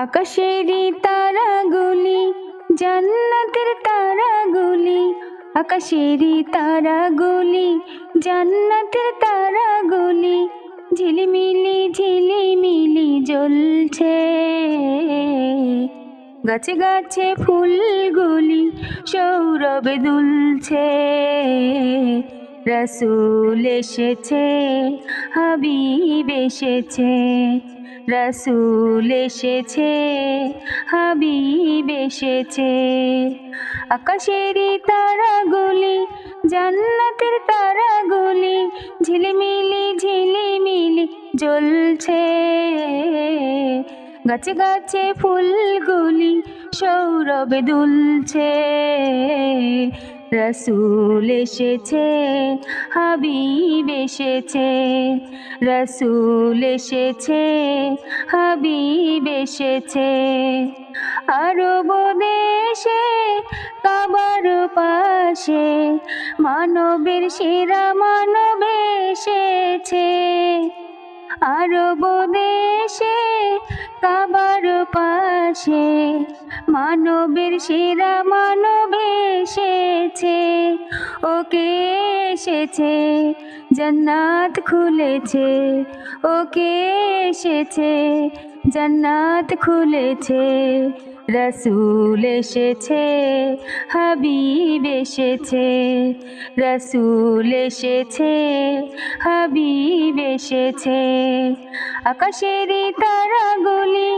আকাশেরই তারাগুলি জান্নাতের তারাগুলি, আকাশেরই তারাগুলি জান্নাতের তারাগুলি, ঝিলিমিলি ঝিলিমিলি জ্বলছে। গাছে গাছে ফুলগুলি সৌরভে দুলছে। রসুল এসেছে, হাবিব এসেছে, রসুল এসেছে, হাবিব এসেছে। আকাশেরই তারাগুলি জান্নাতের তারাগুলি, ঝিলিমিলি ঝিলিমিলি জ্বলছে। গাছে গাছে ফুলগুলি সৌরভে দুলছে। রসুল এসেছে, হাবিব এসেছে, রসুল এসেছে, হাবিব এসেছে। আরব দেশে কাবার পাশে মানবের সেরা মানব এসেছে। আরব দেশে কাবার পাশে মানবের সেরা মানব এসেছে। ওকে এসেছে, জান্নাত খুলেছে। ওকে এসেছে, জান্নাত খুলেছে। রসুল এসেছে, হাবিব এসেছে, রসুল এসেছে, হাবিব এসেছে। আকাশেরই তারাগুলি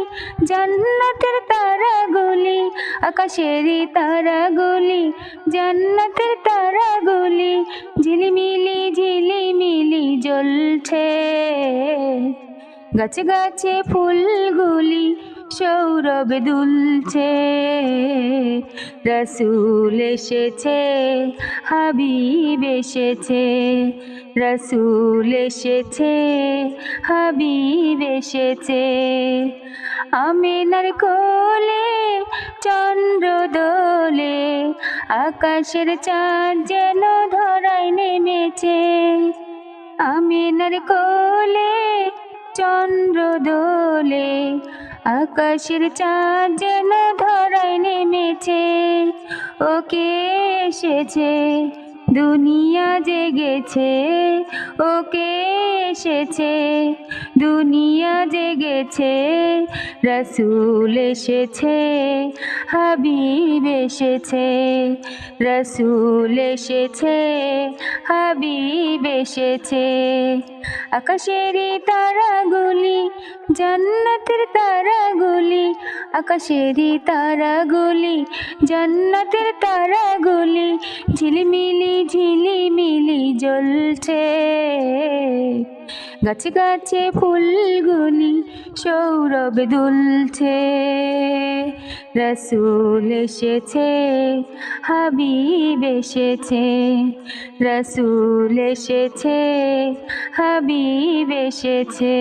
জান্নাতের তারাগুলি, আকাশেরই তারাগুলি জান্নাতের তারাগুলি, ঝিলিমিলি ঝিলিমিলি জ্বলছে। গাছে গাছে ফুলগুলি সৌরভে দুলছে। রসুল এসেছে, হাবিব এসেছে, রসুল এসেছে, হাবিব এসেছে। আমিনার কোলে চন্দ্র দোলে, আকাশের চাঁদ যেন ধরায় নেমেছে। আমিনার কোলে চন্দ্র দোলে, আকাশের চাঁদ যেন ধরায় নেমেছে। ওকে এসেছে, দুনিয়া জেগেছে। ওকে এসেছে, দুনিয়া জেগেছে। রসুল এসেছে, হাবিব এসেছে, রসুল এসেছে, হাবিব এসেছে। আকাশেরই তারাগুলি জান্নাতের তারাগুলি, আকাশেরই তারাগুলি জান্নাতের তারাগুলি, ঝিলিমিলি ঝিলিমিলি জ্বলছে। গাছে গাছে ফুলগুলি সৌরভে দুলছে। রসুল এসেছে, হাবিব এসেছে, রসুল এসেছে, হাবিব এসেছে।